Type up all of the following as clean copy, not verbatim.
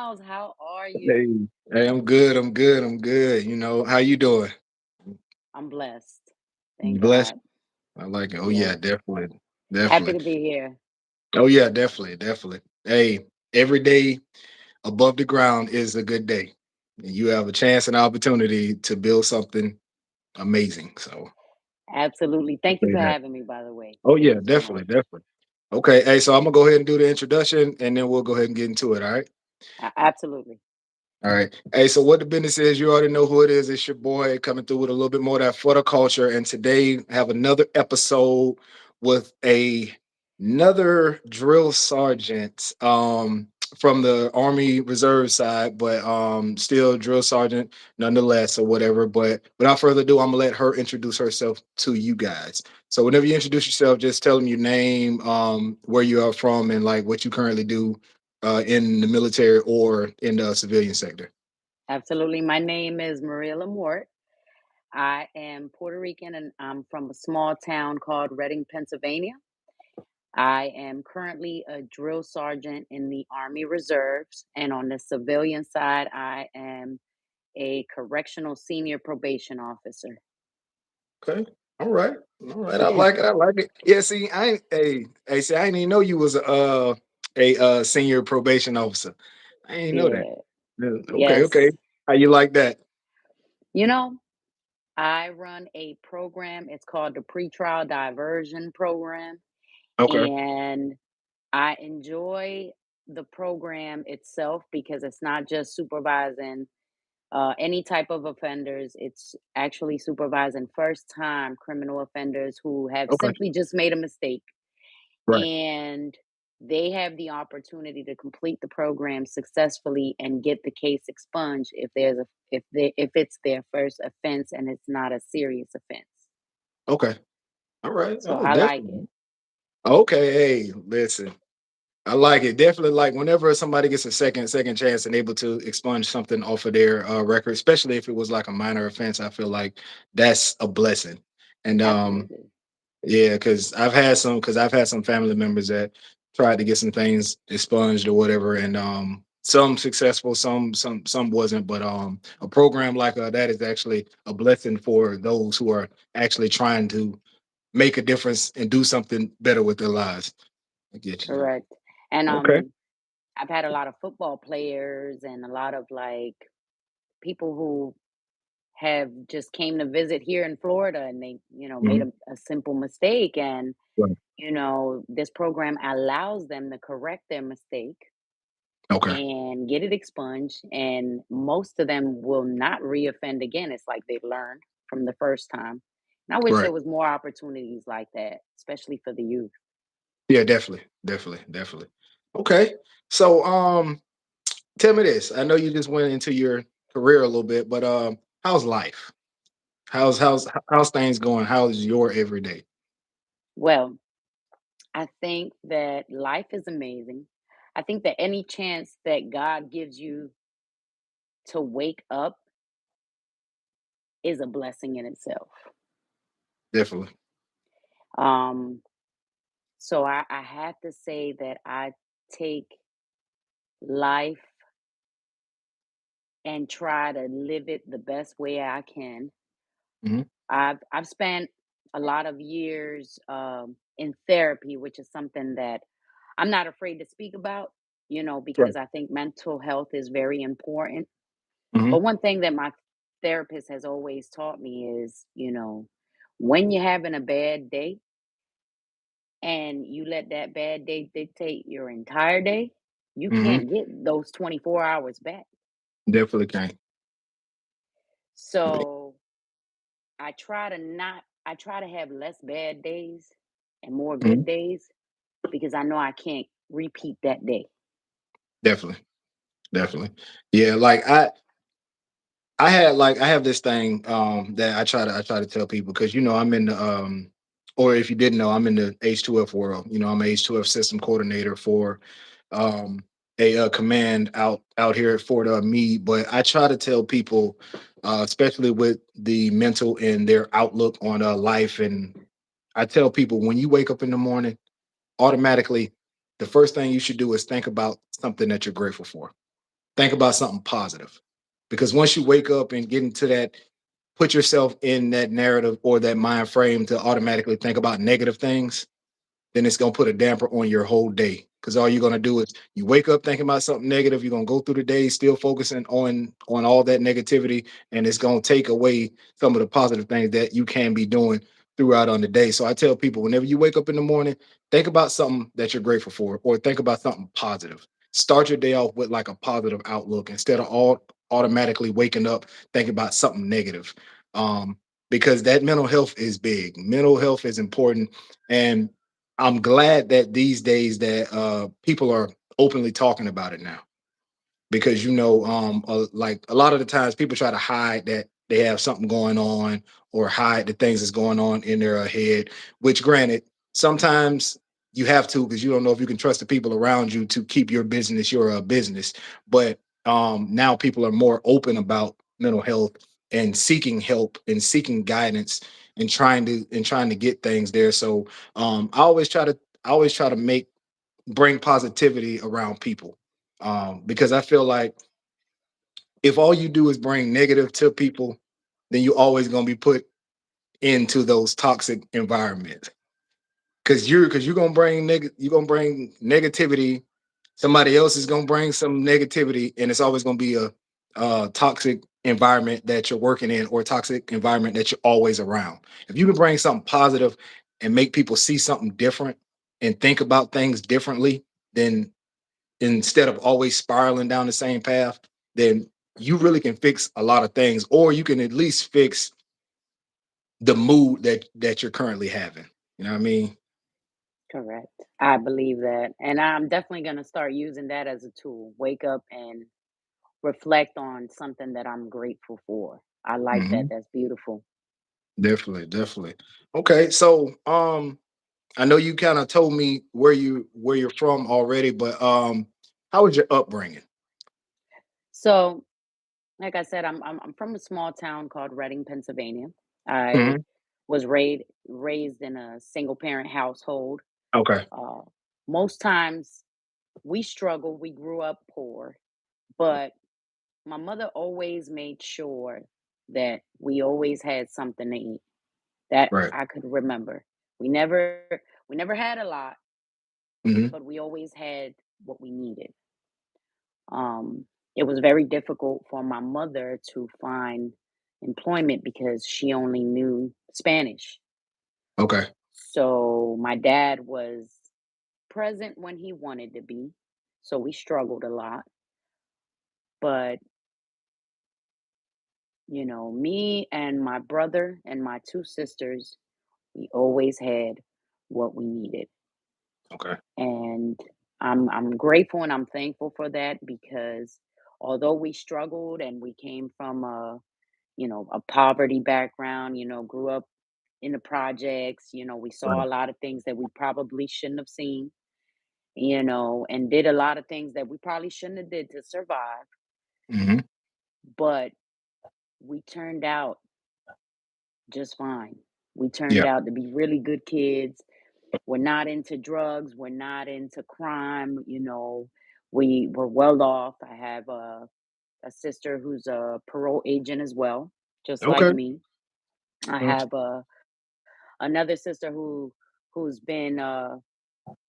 house. How are Hey, you? hey, I'm good. I'm good. I'm good. How you doing? I'm blessed. You Thank blessed? God. I like it. Oh Yes. yeah, definitely, Happy definitely. to be here. Oh yeah, definitely, definitely. Hey, every day above the ground is a good day. And you have a chance and opportunity to build something amazing. So Absolutely. I Thank you say for that. having me, by the way. Oh Thank yeah, you so definitely, much. definitely. Okay, hey, so I'm gonna go ahead and do the introduction, and then we'll go ahead and get into it. All right. Absolutely. All right. Hey, so what the business is, you already know who it is. It's your boy coming through with a little bit more of that for the culture. And today I have another episode with another drill sergeant from the Army Reserve side, but still drill sergeant nonetheless or whatever. But without further ado, I'm gonna let her introduce herself to you guys. So whenever you introduce yourself, just tell them your name, where you are from, and like what you currently do in the military or in the civilian sector. Absolutely. My name is Maria Lamort. I am Puerto Rican and I'm from a small town called Reading, Pennsylvania. I am currently a drill sergeant in the Army Reserves. And on the civilian side, I am a correctional senior probation officer. Okay. All right. All right. I like it. I like it. Yeah. See, see, I didn't even know you was a senior probation officer. I didn't know that. Yeah. Yeah, okay. Okay. Yes. How you like that? You know, I run a program. It's called the Pretrial Diversion Program. Okay. And I enjoy the program itself because it's not just supervising any type of offenders, it's actually supervising first time criminal offenders who have Okay. simply just made a mistake. Right. And they have the opportunity to complete the program successfully and get the case expunged if it's their first offense and it's not a serious offense. Okay. All right. So Oh, I like it. definitely. Okay. Hey, listen. I like it. Definitely like whenever somebody gets a second chance and able to expunge something off of their record, especially if it was like a minor offense, I feel like that's a blessing. And Absolutely. yeah, because I've had some family members that tried to get some things expunged or whatever, and some successful, some wasn't. But a program like that is actually a blessing for those who are actually trying to make a difference and do something better with their lives. I get you. Correct. And Okay. I've had a lot of football players and a lot of like people who have just came to visit here in Florida and they, made Hmm. a simple mistake. And, Right. this program allows them to correct their mistake Okay. and get it expunged. And most of them will not reoffend again. It's like they've learned from the first time. And I wish Right. there was more opportunities like that, especially for the youth. Yeah, definitely, definitely, definitely. Okay. So tell me this. I know you just went into your career a little bit, but how's life? How's things going? How's your everyday? Well, I think that life is amazing. I think that any chance that God gives you to wake up is a blessing in itself. Definitely. Um, so I have to say that I take life and try to live it the best way I can. Hmm. I've spent a lot of years in therapy, which is something that I'm not afraid to speak about, Right. because I think mental health is very important. Hmm. But one thing that my therapist has always taught me is, when you're having a bad day and you let that bad day dictate your entire day, you Hmm. can't get those 24 hours back. Definitely can't. So I try to have less bad days and more Mhm. good days because I know I can't repeat that day. Definitely. Definitely. Yeah. I have this thing that I try to tell people because I'm in the or if you didn't know, I'm in the H2F world. I'm a H2F system coordinator for um a command out here at Fort Meade. But I try to tell people, especially with the mental and their outlook on life, and I tell people when you wake up in the morning, automatically the first thing you should do is think about something that you're grateful for. think about something positive. Because once you wake up and get into that, put yourself in that narrative or that mind frame to automatically think about negative things, then it's gonna put a damper on your whole day. Because all you're gonna do is you wake up thinking about something negative, you're gonna go through the day still focusing on all that negativity, and it's gonna take away some of the positive things that you can be doing throughout on the day. So I tell people whenever you wake up in the morning, think about something that you're grateful for, or think about something positive. Start your day off with like a positive outlook instead of all automatically waking up thinking about something negative. Um, because that mental health is big. Mental health is important. And I'm glad that these days that people are openly talking about it now because like a lot of the times people try to hide that they have something going on or hide the things that's going on in their head. Which, granted, sometimes you have to because you don't know if you can trust the people around you to keep your business your business. But now people are more open about mental health and seeking help and seeking guidance and trying to get things there. So I always try to make bring positivity around people because I feel like if all you do is bring negative to people, then you always going to be put into those toxic environments because you're gonna you're gonna bring negativity. Somebody else is gonna bring some negativity, and it's always gonna be a toxic environment that you're working in or a toxic environment that you're always around. If you can bring something positive and make people see something different and think about things differently, then instead of always spiraling down the same path, then you really can fix a lot of things, or you can at least fix the mood that you're currently having. You know what I mean? Correct. I believe that. And I'm definitely going to start using that as a tool. Wake up and reflect on something that I'm grateful for. I like that. Mhm. That's beautiful. Definitely, definitely. Okay, so I know you kind of told me where you're from already, but how was your upbringing? So, like I said, I'm from a small town called Reading, Pennsylvania. I Mhm. was raised in a single parent household. Okay, Uh, Most times we struggled. We grew up poor, but my mother always made sure that we always had something to eat. That right. I could remember. We never had a lot, Mhm. but we always had what we needed. Um, it was very difficult for my mother to find employment because she only knew Spanish. Okay, So my dad was present when he wanted to be. So we struggled a lot. But, me and my brother and my two sisters, we always had what we needed. okay, And I'm grateful and I'm thankful for that because although we struggled and we came from a poverty background, grew up in the projects, we saw right. a lot of things that we probably shouldn't have seen, and did a lot of things that we probably shouldn't have did to survive, Mhm. but we turned out just fine. We turned Yeah. out to be really good kids. We're not into drugs, we're not into crime, we were well off. I have a sister who's a parole agent as well, just like Okay. me. I Gotcha. have another sister who's been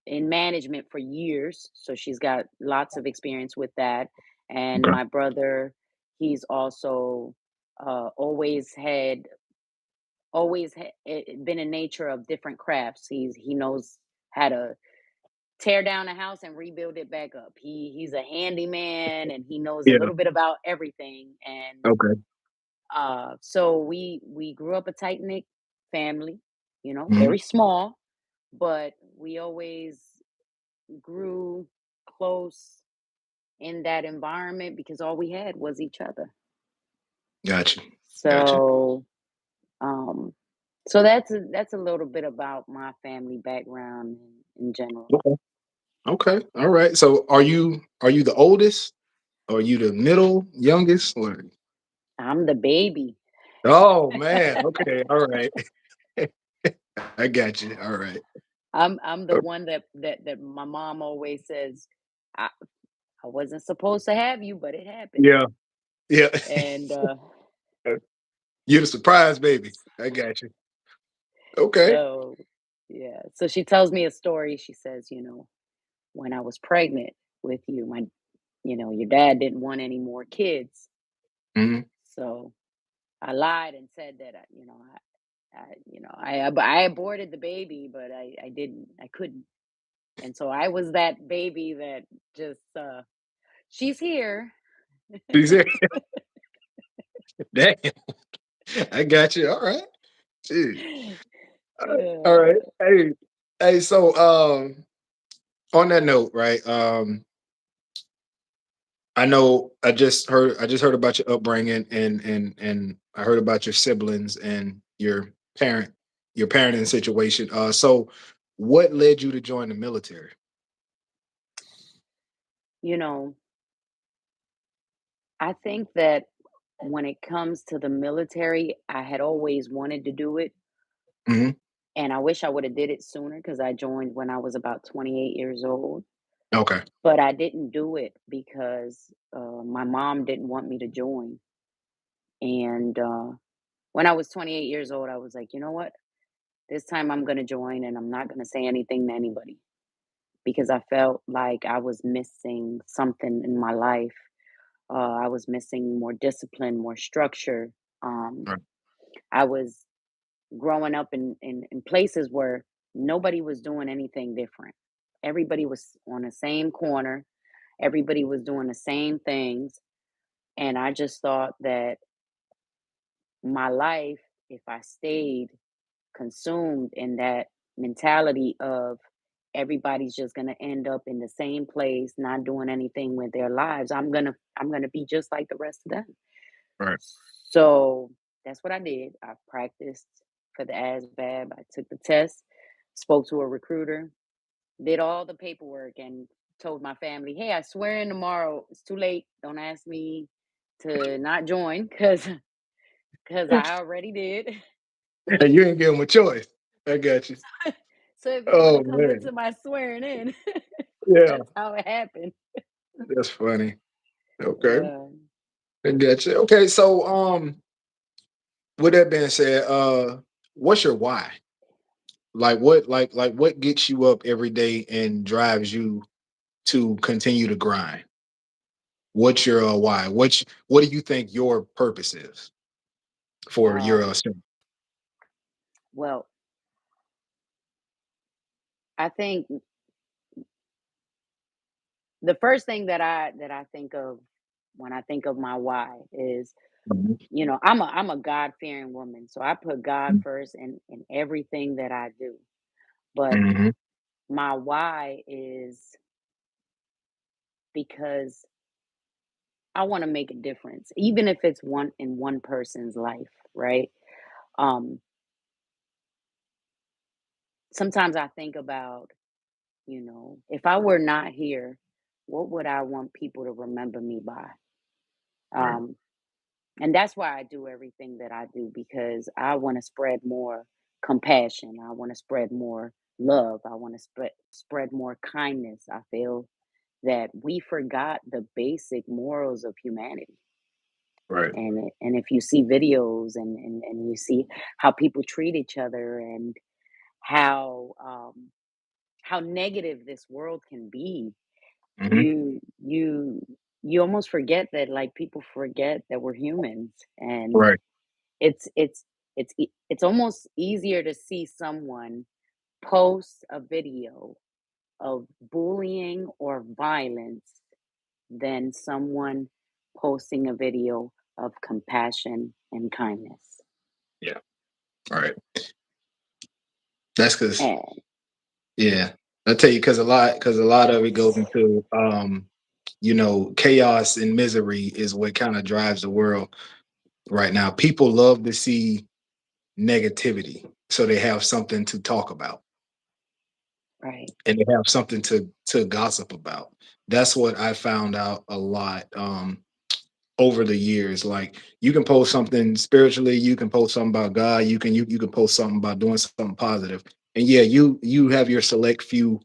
in management for years, so she's got lots of experience with that. And Okay. my brother, he's also always had been a nature of different crafts. He knows how to tear down a house and rebuild it back up. He's a handyman and he knows a Yeah. little bit about everything. And Okay. so we grew up a tight knit family, Mhm. very small, but we always grew close in that environment because all we had was each other. Gotcha. Gotcha. So um so that's a little bit about my family background in general. Okay. Okay. All right. So are you the oldest? Are you the middle, youngest? Or I'm the baby. oh man. Okay. All right. I got you. All right. I'm the one that my mom always says. I wasn't supposed to have you, but it happened. Yeah. Yeah. And You're the surprise baby. I got you. Okay. so, yeah. So she tells me a story. She says, when I was pregnant with you, your dad didn't want any more kids. Mhm. So I lied and said that, I aborted the baby, but I couldn't. And so I was that baby that just, she's here. She's here. Damn. I got you. All right. Shit. All right. Uh, Hey, so on that note, right? I just heard about your upbringing and I heard about your siblings and parent your parenting situation. So what led you to join the military? you know, I think that when it comes to the military, I had always wanted to do it, Hmm. and I wish I would have did it sooner because I joined when I was about 28 years old. Okay. But I didn't do it because my mom didn't want me to join. And when I was 28 years old, I was like, you know what? This time I'm going to join and I'm not going to say anything to anybody because I felt like I was missing something in my life. I was missing more discipline, more structure. Um, Right. I was growing up in places where nobody was doing anything different. Everybody was on the same corner, everybody was doing the same things. And I just thought that my life, if I stayed consumed in that mentality of everybody's just going to end up in the same place not doing anything with their lives, I'm going to be just like the rest of them. Right. So that's what I did. I practiced for the ASVAB. I took the test, spoke to a recruiter, did all the paperwork, and told my family, "Hey, I swear in tomorrow. It's too late. Don't ask me to not join because I already did." And you ain't give them a choice. I got you. So if you want to Oh come man. into my swearing in, Yeah. that's how it happened. That's funny. Okay. Yeah. I got you. Okay. So with that being said, what's your why? What gets you up every day and drives you to continue to grind? What's your why? What do you think your purpose is for your Um, well, I think the first thing that I think of when I think of my why is, Mhm. I'm a God-fearing woman, so I put God first in everything that I do. But Mhm. my why is because I want to make a difference, even if it's one person's life, right? Um, Sometimes I think about, if I were not here, what would I want people to remember me by? Right. Um, And that's why I do everything that I do because I want to spread more compassion. I want to spread more love. I want to spread more kindness. I feel that we forgot the basic morals of humanity. Right. And if you see videos and you see how people treat each other and how how negative this world can be, Mhm. you you almost forget that, like, people forget that we're humans. And Right. It's it's it's almost easier to see someone post a video of bullying or violence than someone posting a video of compassion and kindness. Yeah. All right. That's because And yeah. I tell you because a lot of it goes into chaos and misery is what kind of drives the world right now. People love to see negativity, so they have something to talk about right, and they have something to gossip about. That's what I found out a lot over the years. Like you can post something spiritually, you can post something about God, you can post something about doing something positive, and yeah, you have your select few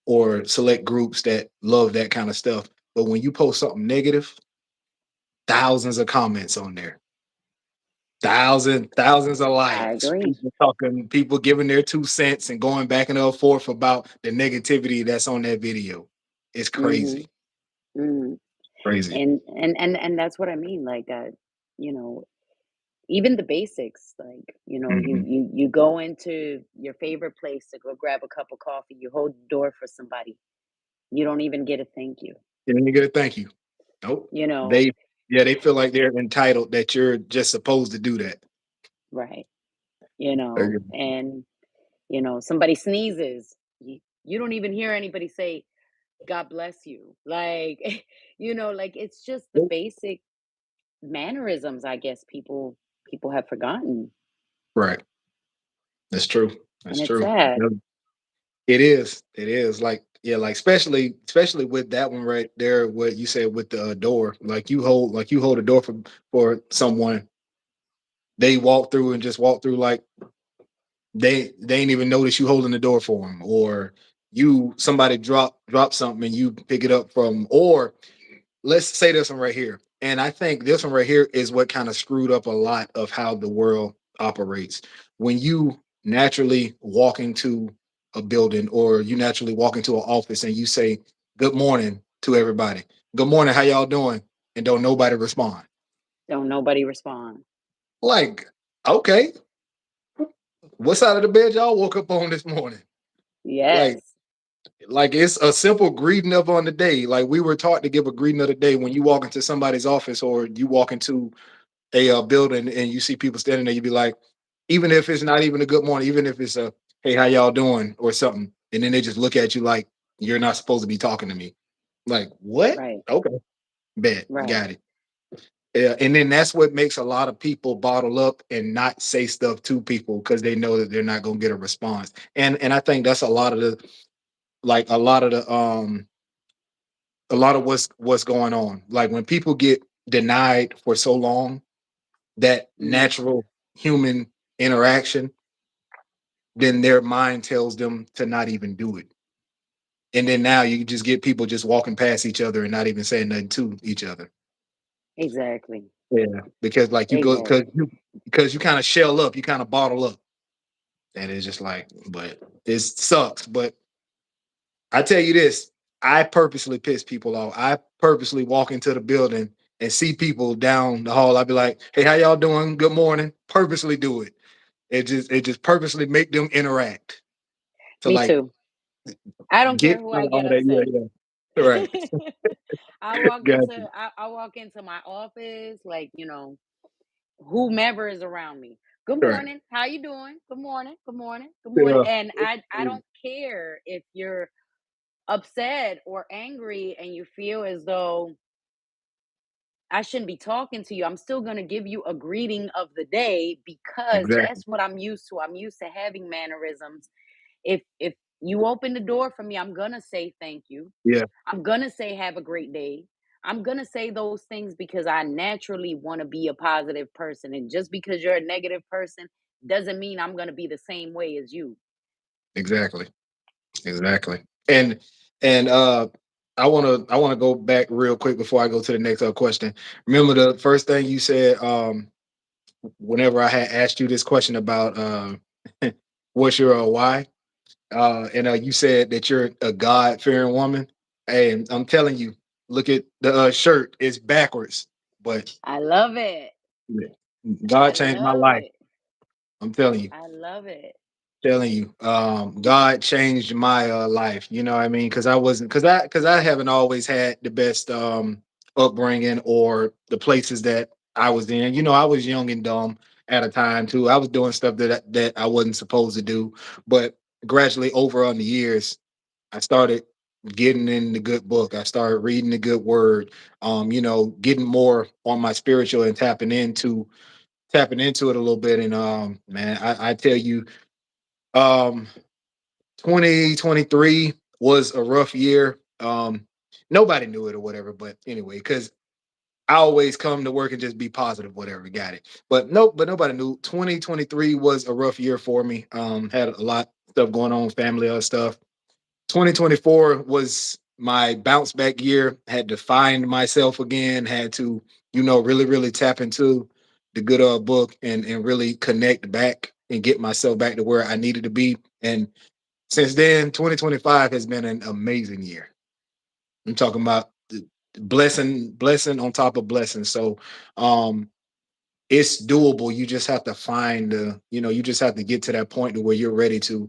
or select groups that love that kind of stuff. But when you post something negative, thousands of comments on there. Thousands of I likes, agree. people talking, people giving their 2 cents and going back and forth about the negativity that's on that video. It's Mhm. crazy, Mhm. crazy. And that's what I mean, like, you know, even the basics, like, Mhm. you go into your favorite place to go grab a cup of coffee, you hold the door for somebody, you don't even get a thank you, And you get a thank you. Nope. you know? They yeah, they feel like they're entitled that you're just supposed to do that. Right. Okay. And, somebody sneezes, you don't even hear anybody say, "God bless you." Like, like, it's just the Nope. basic mannerisms, I guess people have forgotten, Right. That's true. and That's it's true. sad. Yep. It is. It is. Like, yeah, like especially with that one right there, what you said with the door. Like you hold a door for someone, they walk through and just walk through like they ain't even notice you holding the door for them, or you somebody drop something and you pick it up from, or let's say this one right here. And I think this one right here is what kind of screwed up a lot of how the world operates. When you naturally walk into a building, or you naturally walk into an office and you say good morning to everybody. Good morning, how y'all doing? And don't nobody respond. Don't nobody respond. Like, okay, what side of the bed y'all woke up on this morning? Like, Yes. like it's a simple greeting of on the day. Like we were taught to give a greeting of the day when you walk into somebody's office, or you walk into a building and you see people standing there. You be like, even if it's not even a good morning, even if it's a hey, how y'all doing or something, and then they just look at you like you're not supposed to be talking to me. Like what? Right. Okay, bet, Right. got it. Yeah, and then that's what makes a lot of people bottle up and not say stuff to people because they know that they're not going to get a response. And I think that's a lot of the like a lot of what's going on. Like when people get denied for so long, that Mhm. natural human interaction, then their mind tells them to not even do it. And then now you just get people just walking past each other and not even saying nothing to each other. Exactly. Yeah, because like you go Exactly. because you kind of shell up, you kind of bottle up, and it's just like, but it sucks. But I tell you this, I purposely piss people off. I purposely walk into the building and see people down the hall. I'd be like, "Hey, how y'all doing? Good morning." Purposely do it. It just purposely make them interact to Me like too. I don't care get who out I of all get that. Yeah, upset. yeah. Right. I walk into Gotcha. I walk into my office, like, whomever is around me. Good Right. morning. How you doing? Good morning. Good morning. Good morning. Yeah. And I don't care if you're upset or angry and you feel as though I shouldn't be talking to you. I'm still going to give you a greeting of the day because Exactly. that's what I'm used to. I'm used to having mannerisms. If you open the door for me, I'm going to say thank you. Yeah. I'm going to say have a great day. I'm going to say those things because I naturally want to be a positive person, and just because you're a negative person doesn't mean I'm going to be the same way as you. Exactly. Exactly. And I wanna go back real quick before I go to the next question. Remember the first thing you said whenever I had asked you this question about what's your why? And you said that you're a God fearing woman. And I'm telling you, look at the shirt, it's backwards. But I love it. yeah, I God changed my love life. it. I'm telling you. I love it. Telling you, God changed my life. You know what I mean? Because I wasn't, because I haven't always had the best upbringing or the places that I was in. You know, I was young and dumb at a time too. I was doing stuff that I wasn't supposed to do. But gradually, over on the years, I started getting in the good book. I started reading the good word. Getting more on my spiritual and tapping into it a little bit. And man, I tell you. Um, 2023 was a rough year. Nobody knew it or whatever, but anyway, because I always come to work and just be positive, whatever, got it. But nobody knew. 2023 was a rough year for me. Had a lot of stuff going on, family, other stuff. 2024 was. my bounce back year, had to find myself again, had to, really, really tap into the good book and really connect back and get myself back to where I needed to be. And since then, 2025 has been an amazing year. I'm talking about the blessing on top of blessing. So um it's doable. You just have to find you just have to get to that point to where you're ready to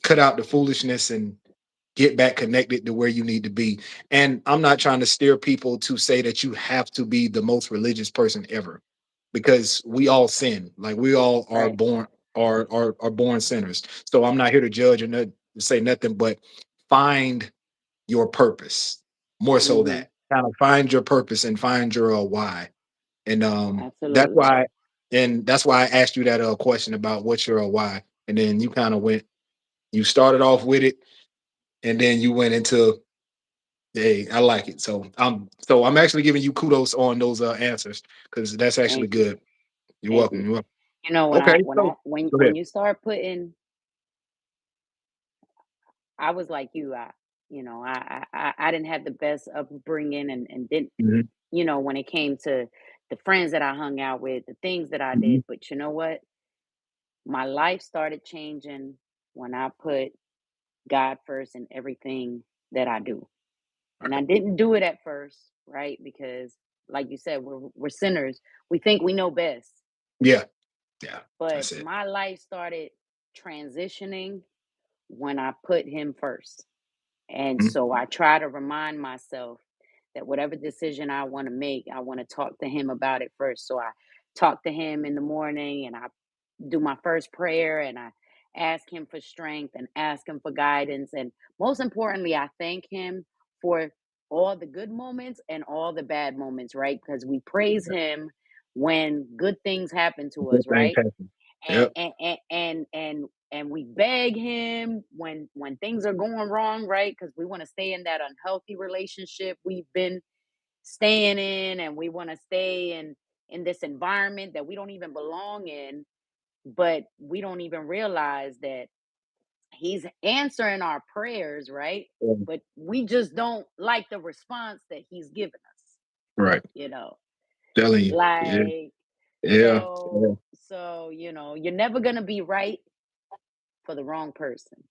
cut out the foolishness and get back connected to where you need to be. And I'm not trying to steer people to say that you have to be the most religious person ever, because we all sin. Like we all are Right. born are born sinners. So I'm not here to judge or not, say nothing, but find your purpose. More so Mm-hmm. that kind of find your purpose and find your why. And that's Absolutely. why that's why I asked you that question about what's your why. And then you kind of you started off with it, and then you went into, hey, I like it. So I'm actually giving you kudos on those answers, because that's actually Thank you. good. You're Thank welcome. you. You're welcome. You know, Okay, so go when ahead. you start putting, I was like you. I didn't have the best upbringing, and didn't, Mhm, when it came to the friends that I hung out with, the things that I mhm. did. But you know what? My life started changing when I put God first in everything that I do. And I didn't do it at first, right? Because, like you said, we're sinners. We think we know best. Yeah, yeah, But that's it. my life started transitioning when I put Him first. And Mhm. so I try to remind myself that whatever decision I want to make, I want to talk to Him about it first. So I talk to Him in the morning, and I do my first prayer, and I ask Him for strength and ask Him for guidance. And most importantly, I thank Him for all the good moments and all the bad moments, right? Because we praise Him when good things happen to Good us, things right? happen. and Yep. and and and and, and we beg him when things are going wrong, right? Because we want to stay in that unhealthy relationship we've been staying in, and we want to stay in this environment that we don't even belong in. But we don't even realize that he's answering our prayers, right? Yeah. But we just don't like the response that he's given us, Right. you know Telling you. Yeah. like Yeah. Yeah. you're never going to be right for the wrong person.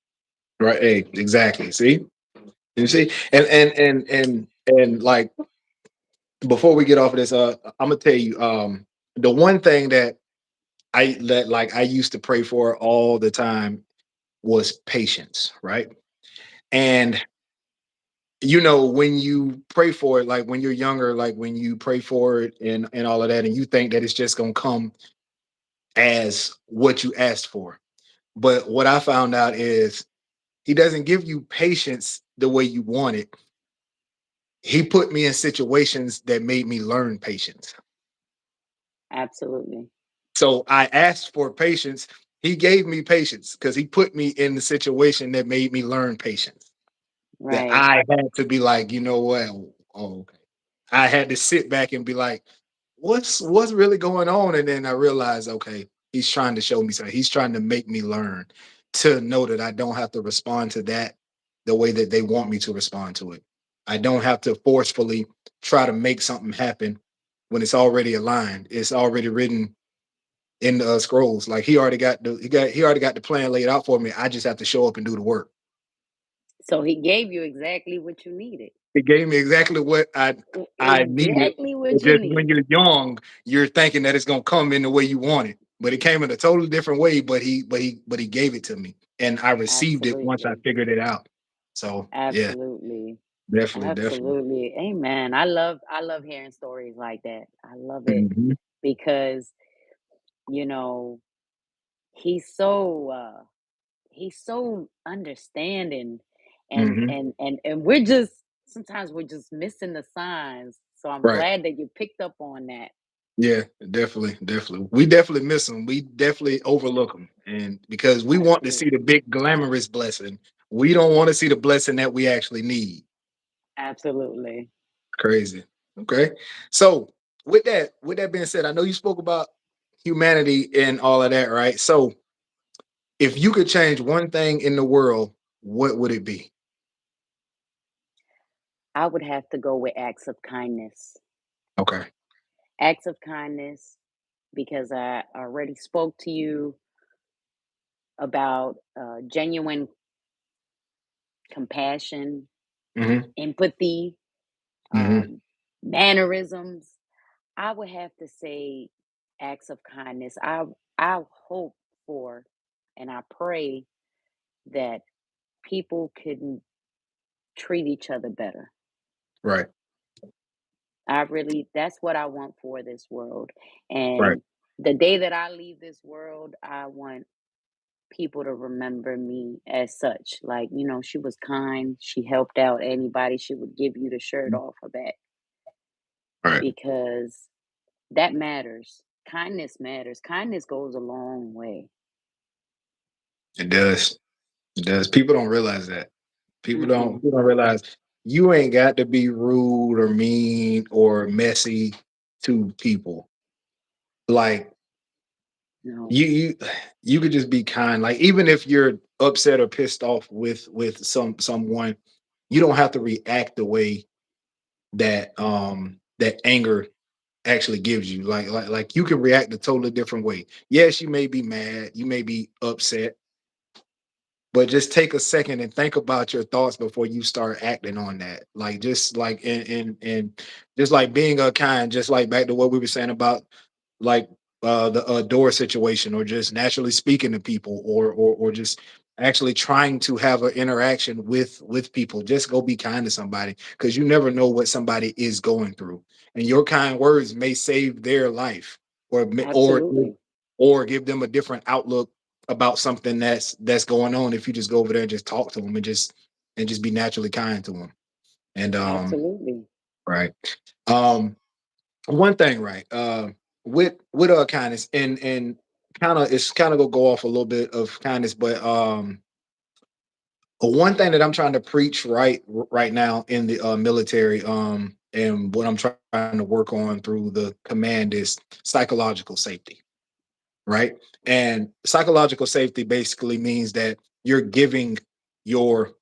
Right. Hey, exactly. See? You see? And like, before we get off of this, I'm gonna tell you, the one thing that like I used to pray for all the time was patience, right? And when you pray for it, like when you're younger, like when you pray for it and all of that, and you think that it's just gonna come as what you asked for. But what I found out is he doesn't give you patience the way you want it. He put me in situations that made me learn patience. Absolutely. So I asked for patience. He gave me patience because he put me in the situation that made me learn patience. That Right. I had to be like, you know what? Oh, okay. I had to sit back and be like, what's really going on? And then I realized, okay, he's trying to show me something. He's trying to make me learn to know that I don't have to respond to that the way that they want me to respond to it. I don't have to forcefully try to make something happen when it's already aligned. It's already written in the scrolls. Like he already got the plan laid out for me. I just have to show up and do the work. So he gave you exactly what you needed. It gave me exactly what I needed. Exactly what It's you just when needed. you're young, you're thinking that it's gonna come in the way you want it. But it came in a totally different way, but he gave it to me. And I received it once I Absolutely. figured it out. So yeah, Absolutely. definitely, definitely. Absolutely. Amen. I love hearing stories like that. I love it Mhm, because, you know, he's so he's so understanding, mhm. and we're just sometimes we're just missing the signs. So I'm Right. glad that you picked up on that. Yeah, definitely, definitely. We definitely miss them. We definitely overlook them. And because we want to see the Absolutely. big glamorous blessing, we don't want to see the blessing that we actually need. Absolutely. Crazy. Okay. So with that being said, I know you spoke about humanity and all of that, right? So if you could change one thing in the world, what would it be? I would have to go with acts of kindness. Okay. Acts of kindness, because I already spoke to you about genuine compassion, Mhm. empathy, Mhm. um, mannerisms. I would have to say acts of kindness. I hope for and I pray that people can treat each other better. Right. I really that's what I want for this world. Right. And the day that I leave this world, I want people to remember me as such. Like, she was kind, she helped out anybody, she would give you the shirt Mhm. off her back Right. because that matters. Kindness matters. Kindness goes a long way. It does. It does. People don't realize that. Mm-mm. People don't realize you ain't got to be rude or mean or messy to people. Like No, you you could just be kind. Like even if you're upset or pissed off with someone, you don't have to react the way that anger actually gives you. Like you can react a totally different way. Yes, you may be mad, you may be upset, but just take a second and think about your thoughts before you start acting on that. Like just like and just like being a kind, just like back to what we were saying about like the door situation, or just naturally speaking to people, or just actually trying to have an interaction with people. Just go be kind to somebody, because you never know what somebody is going through, and your kind words may save their life, or absolutely. or give them a different outlook about something that's going on, if you just go over there and just talk to them and just be naturally kind to them. And Absolutely. right. um One thing, right, with kindness, and kind of it's kind of gonna go off a little bit of kindness, but one thing that I'm trying to preach right now in the military, and what I'm trying to work on through the command is psychological safety, right? And psychological safety basically means that you're giving your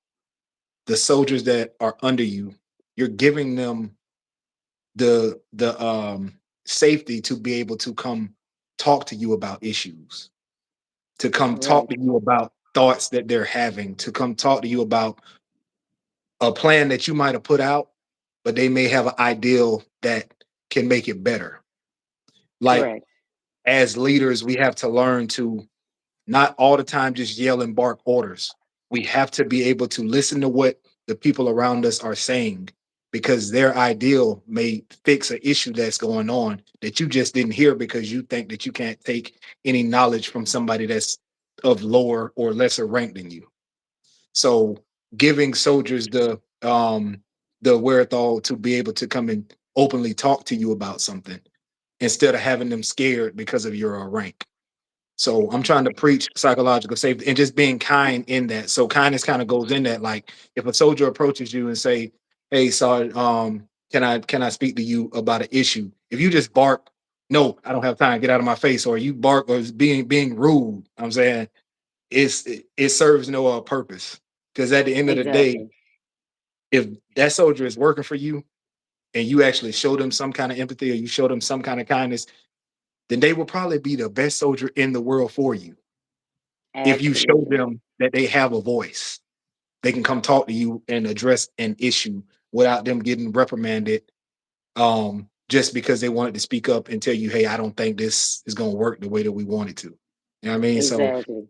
the soldiers that are under you, you're giving them the safety to be able to come talk to you about issues, to come talk Correct. to you about thoughts that they're having, to come talk to you about a plan that you might have put out, but they may have an ideal that can make it better. Like Correct. as leaders, we have to learn to not all the time just yell and bark orders. We have to be able to listen to what the people around us are saying, because their ideal may fix an issue that's going on that you just didn't hear, because you think that you can't take any knowledge from somebody that's of lower or lesser rank than you. So giving soldiers the wherewithal to be able to come and openly talk to you about something, instead of having them scared because of your rank. So I'm trying to preach psychological safety and just being kind in that. So kindness kind of goes in that. Like if a soldier approaches you and say, "Hey, Sergeant, can I speak to you about an issue?" If you just bark, "No, I don't have time. Get out of my face," or you bark or is being rude, I'm saying it serves no purpose, because at the end of the day, Exactly. if that soldier is working for you and you actually show them some kind of empathy, or you show them some kind of kindness, then they will probably be the best soldier in the world for you, if you show Absolutely. them that they have a voice. They can come talk to you and address an issue without them getting reprimanded, just because they wanted to speak up and tell you, "Hey, I don't think this is going to work the way that we want it to." You know what I mean? Exactly.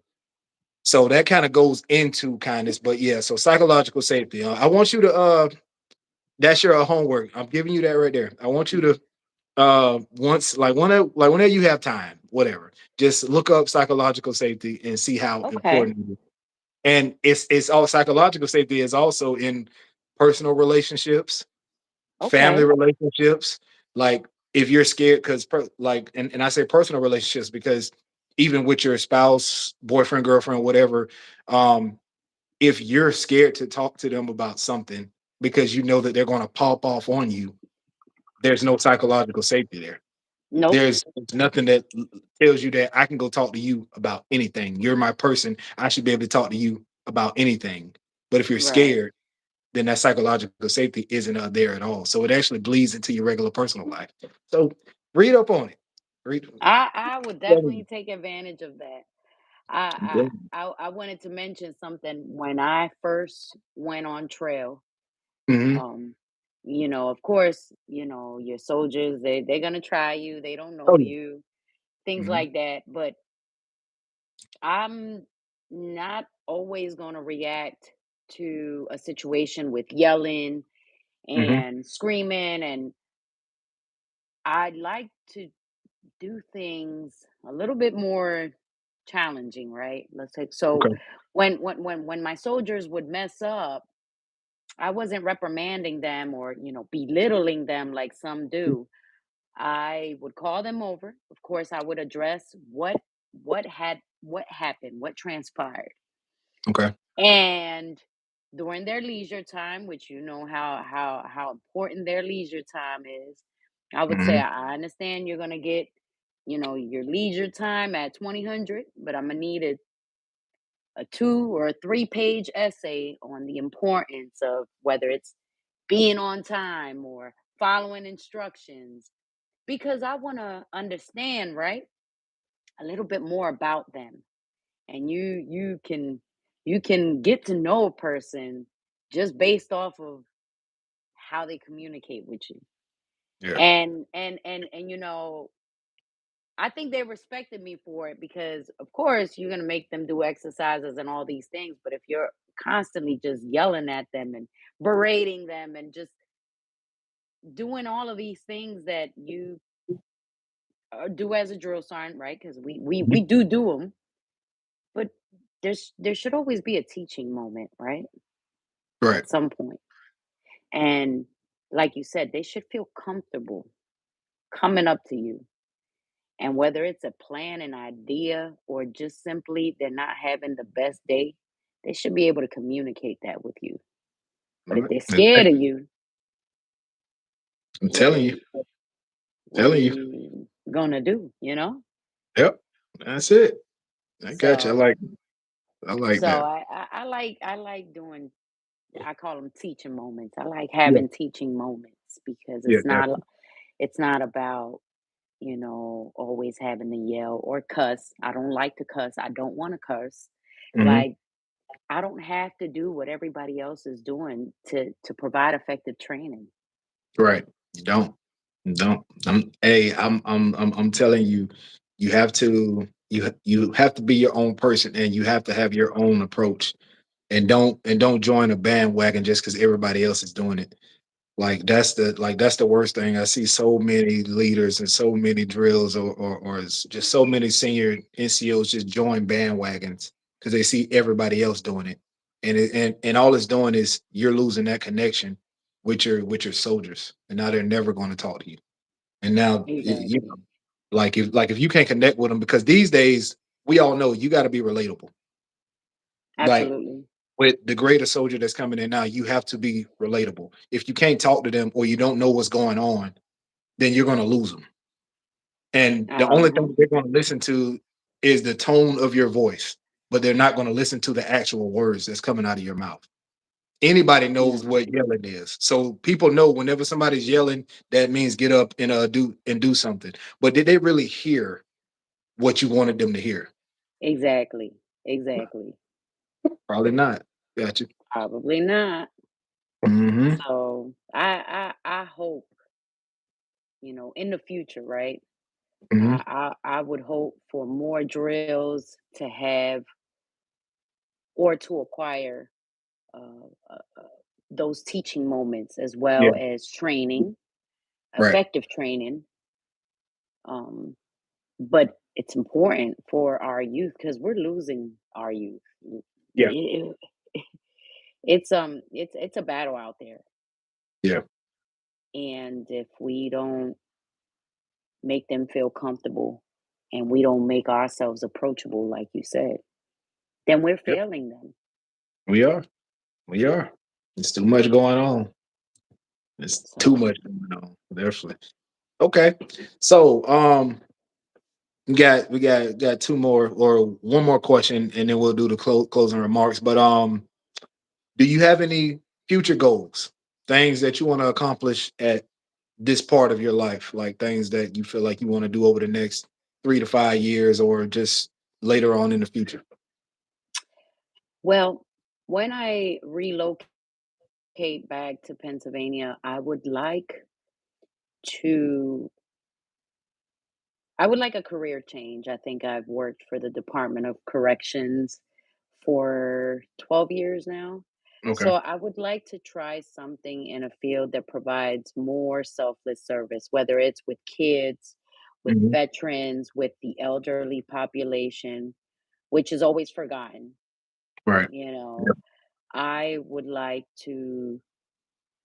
So that kind of goes into kindness. But yeah, so psychological safety. I want you to that's your homework. I'm giving you that right there. I want you to once whenever you have time, whatever, just look up psychological safety and see how Okay. important it is. And it's all psychological safety is also in personal relationships, family Okay. relationships. Like if you're scared, because and I say personal relationships because even with your spouse, boyfriend, girlfriend, whatever, um, if you're scared to talk to them about something because you know that they're going to pop off on you, there's no psychological safety there. Nope. There's nothing that tells you that I can go talk to you about anything. You're my person. I should be able to talk to you about anything. But if you're Right. scared, then that psychological safety isn't there at all. So it actually bleeds into your regular personal life. So read up on it. Read. I would definitely take advantage of that. I wanted to mention something when I first went on trail. Hmm. Um, of course, your soldiers, they're gonna try you, they don't Oh know yeah. you, things Hmm. like that. But I'm not always gonna react to a situation with yelling Hmm. and screaming, and I like to do things a little bit more challenging, right? Let's say so Okay. when my soldiers would mess up, I wasn't reprimanding them or, belittling them like some do. I would call them over. Of course, I would address what happened, what transpired. Okay. And during their leisure time, which you know how important their leisure time is, I would say, Hmm. I understand you're gonna get, your leisure time at 2000, but I'm gonna need a 2 or 3 page essay on the importance of whether it's being on time or following instructions, because I want to understand, right, a little bit more about them. And you can get to know a person just based off of how they communicate with you. Yeah. And I think they respected me for it, because of course you're going to make them do exercises and all these things, but if you're constantly just yelling at them and berating them and just doing all of these things that you do as a drill sergeant, right? Because we Mhm. do them, but there should always be a teaching moment, right? Right. At some point. And like you said, they should feel comfortable coming up to you. And whether it's a plan, an idea, or just simply they're not having the best day, they should be able to communicate that with you. All But if right. they're scared of Exactly. you, I'm what are telling you. you what are Telling you. you gonna do? Yep. That's it. I got you. So I like so that. I like doing, I call them teaching moments. I like Yeah. having teaching moments because Yeah. it's not about, always having to yell or cuss. I don't like to cuss. I don't want to curse. Hmm. Like, I don't have to do what everybody else is doing to provide effective training. Right. You don't. You don't. I'm telling you, you have to be your own person and you have to have your own approach and don't join a bandwagon just because everybody else is doing it. That's the worst thing. I see so many leaders and so many drills just so many senior NCOs just join bandwagons because they see everybody else doing it. And all it's doing is you're losing that connection with your soldiers. And now they're never going to talk to you. And now Exactly. if you can't connect with them, because these days we all know you got to be relatable. Like Absolutely. with the greater soldier that's coming in now, you have to be relatable. If you can't talk to them or you don't know what's going on, then you're going to lose them. And the only Uh-huh. thing they're going to listen to is the tone of your voice, but they're not going to listen to the actual words that's coming out of your mouth. Anybody knows Yeah, what yelling is. So people know whenever somebody's yelling, that means get up and do something. But did they really hear what you wanted them to hear? exactly. Exactly. Probably not. Gotcha. Probably not. Mm-hmm. So I hope, in the future, right? Mm-hmm. I would hope for more drills to have or to acquire uh, uh, uh, those teaching moments, as Yeah. well as training, Right. effective training. Um, but it's important for our youth because we're losing our youth. Yeah. It- it's a battle out there, Yeah. and if we don't make them feel comfortable and we don't make ourselves approachable, like you said, then we're Yep. failing them. We are. We are. It's too much going on. It's too So much going on. Definitely. Okay. So we got two more or one more question and then we'll do the closing remarks. But do you have any future goals, things that you want to accomplish at this part of your life, like things that you feel like you want to do over the next 3 to 5 years or just later on in the future. Well, when I relocate back to Pennsylvania, to I would like a career change. I think I've worked for the Department of Corrections for 12 years now. Okay. So I would like to try something in a field that provides more selfless service, whether it's with kids, with Hmm. veterans, with the elderly population, which is always forgotten. Right. You know, Yep. I would like to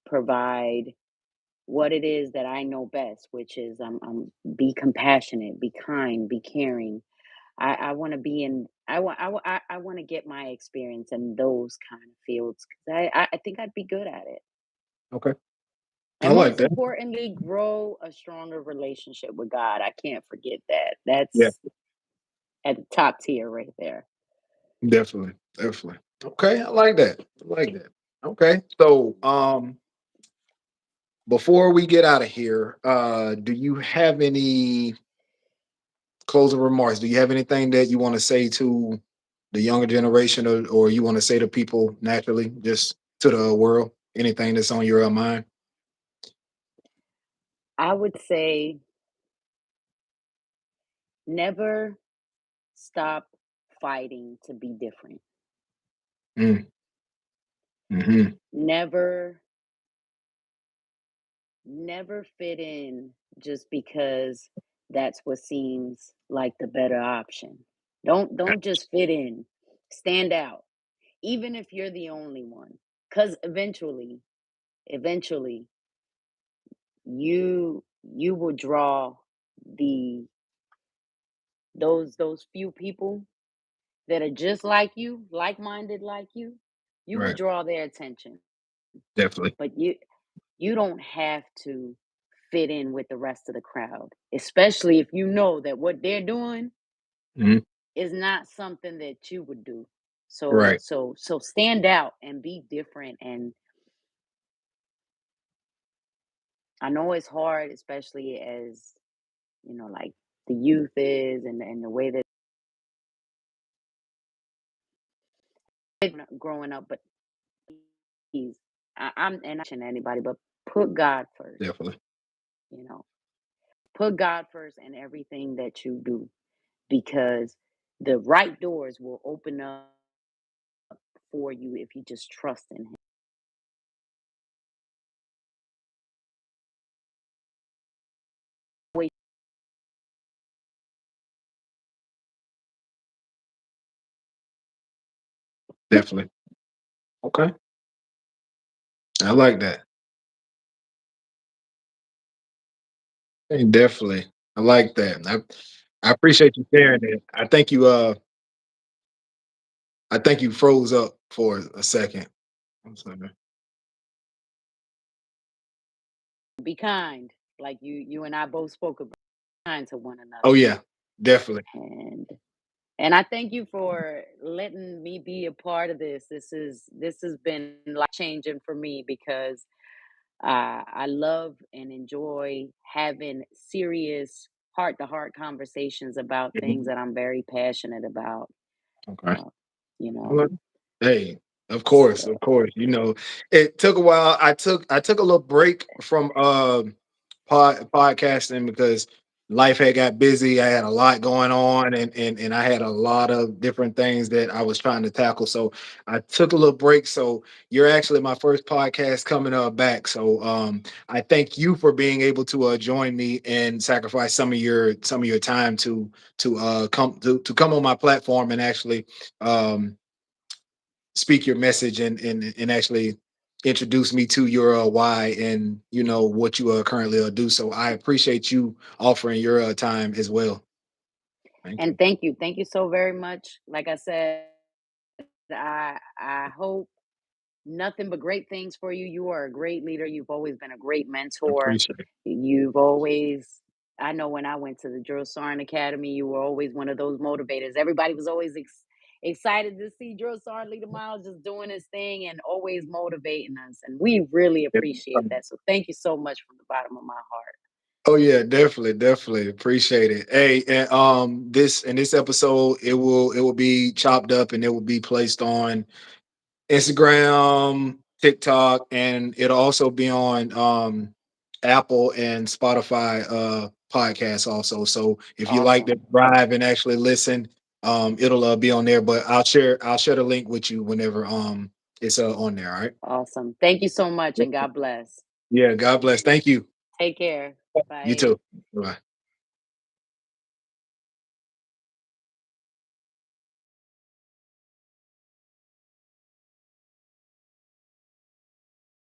provide what it is that I know best, which is be compassionate, be kind, be caring. I want to be in. I want to get my experience in those kind of fields because I think I'd be good at it. Okay. I And like most that. importantly, grow a stronger relationship with God. I can't forget that. Yeah, That's at the top tier right there. definitely. Definitely. Okay. I like that. I like that. Okay. So before we get out of here, do you have any closing remarks? Do you have anything that you want to say to the younger generation, or you want to say to people naturally, just to the world? Anything that's on your mind? I would say never stop fighting to be different. Mm, hmm. Never Never fit in just because that's what seems like the better option. Don't just fit in. Stand out, even if you're the only one. Cuz eventually you will draw the those few people that are just like you, like-minded like you. You will Right. draw their attention. Definitely. But you don't have to fit in with the rest of the crowd, especially if you know that what they're doing Hmm. is not something that you would do. Right. So stand out and be different. And I know it's hard, especially as like the youth is and the way that they're growing up. But please, I'm not anybody, but put God first. Definitely. You know, put God first in everything that you do because the right doors will open up for you if you just trust in him. Wait, Definitely. Okay. I like that. Hey, definitely. I like that. I appreciate you sharing that. I think you froze up for a second. I'm sorry. be kind, like you and I both spoke about kind to one Oh another. yeah, definitely. And and I thank you for letting me be a part of this. This has been life changing for me because I love and enjoy having serious heart to heart conversations about things Mhm. that I'm very passionate about. Okay. Uh, you know, Well, hey, of course, so of course. It took a while. I took a little break from podcasting because life had got busy. I had a lot going on, and I had a lot of different things that I was trying to tackle. So I took a little break. So you're actually my first podcast coming back. So I thank you for being able to join me and sacrifice some of your time to come on my platform and actually um speak your message and actually introduce me to your why and what you currently do. So I appreciate you offering your time as well. Thank you. and thank you so very much. Like I said, I hope nothing but great things for you. You are a great leader. You've always been a great I mentor. appreciate it. You've always, I know when I went to the Drill Sergeant Academy, you were always one of those motivators. Everybody was always excited to see Drill Sergeant Leader Miles just doing his thing and always motivating us. And we really appreciate that. So thank you so much from the bottom of my heart. Oh yeah, definitely, definitely appreciate it. Hey, and this episode, it will be chopped up and it will be placed on Instagram, TikTok, and it'll also be on Apple and Spotify podcasts also. So if you like to Awesome. drive and actually listen, it'll be on there. But I'll share the link with you whenever it's on there. All right. Awesome. Thank you so much and God bless. Yeah. God bless. Thank you. Take care. You Bye. too. Bye.